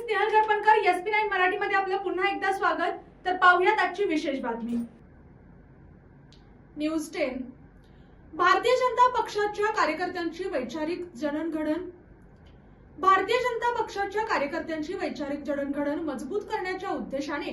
Snehal करपणकर, SP9 मराठीमध्ये आपलं पुन्हा एकदा स्वागत। तर पाहूयात आजची विशेष बातमी। न्यूज 10। भारतीय जनता पक्षाच्या कार्यकर्त्यांची वैचारिक जडणघडण। भारतीय जनता पक्षाच्या कार्यकर्त्यांची वैचारिक जडणघडण मजबूत करण्याच्या उद्देशाने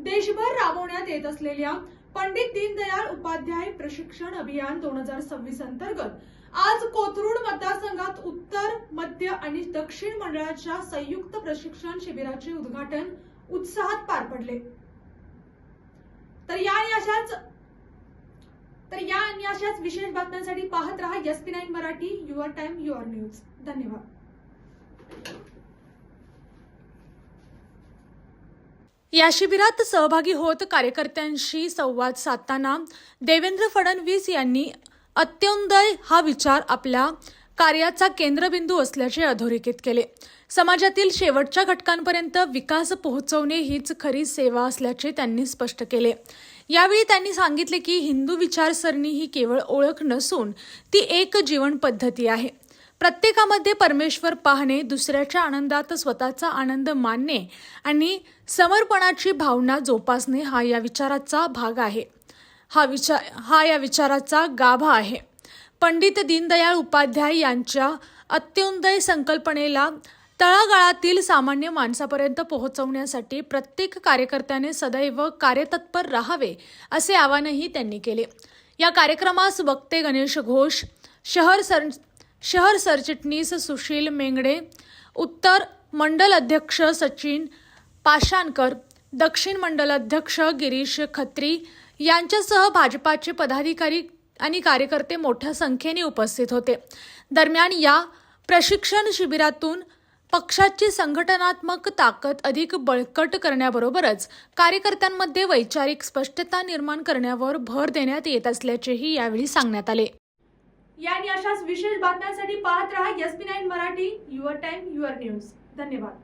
देशभर राबवण्यात येत असलेल्या पंडित दीनदयाळ उपाध्याय प्रशिक्षण अभियान 2026 अंतर्गत आज कोथरूड मतदारसंघात उत्तर, मध्य आणि दक्षिण मंडळाच्या संयुक्त प्रशिक्षण शिबिराचे उद्घाटन उत्साहात पार पडले। तर या आणि अशाच विशेष बातम्यांसाठी पाहत रहा SP9 Marathi, your time your news. धन्यवाद। या शिबिरात सहभागी होत कार्यकर्त्यांशी संवाद साधताना देवेंद्र फडणवीस यांनी अंत्योदय हा विचार आपल्या कार्याचा केंद्रबिंदू असल्याचे अधोरेखित केले। समाजातील शेवटच्या घटकांपर्यंत विकास पोहोचवणे हीच खरी सेवा असल्याचे त्यांनी स्पष्ट केले। यावेळी त्यांनी सांगितले की हिंदू विचारसरणी ही केवळ ओळख नसून ती एक जीवन पद्धती आहे। प्रत्येकामध्ये परमेश्वर पाहणे, दुसऱ्याच्या आनंदात स्वतःचा आनंद मानणे आणि समर्पणाची भावना जोपासणे हा या विचाराचा भाग आहे। हा या विचाराचा गाभा आहे। पंडित दीनदयाळ उपाध्याय यांच्या अंत्योदय संकल्पनेला तळागाळातील सामान्य माणसापर्यंत पोहोचवण्यासाठी प्रत्येक कार्यकर्त्याने सदैव कार्यतत्पर राहावे असे आवाहनही त्यांनी केले। या कार्यक्रमास वक्ते गणेश घोष, शहर सरचिटणीस सुशील मेंगडे, उत्तर मंडल अध्यक्ष सचिन पाषाणकर, दक्षिण मंडल अध्यक्ष गिरीश खत्री यांच्यासह भाजपाचे पदाधिकारी आणि कार्यकर्ते मोठ्या संख्येने उपस्थित होते। दरम्यान या प्रशिक्षण शिबिरातून पक्षाची संघटनात्मक ताकद अधिक बळकट करण्याबरोबरच कार्यकर्त्यांमध्ये वैचारिक स्पष्टता निर्माण करण्यावर भर देण्यात येत असल्याचेही यावेळी सांगण्यात आले। या आणि अशाच विशेष बातम्यांसाठी पाहत रहा SP9 Marathi, your time your news. धन्यवाद।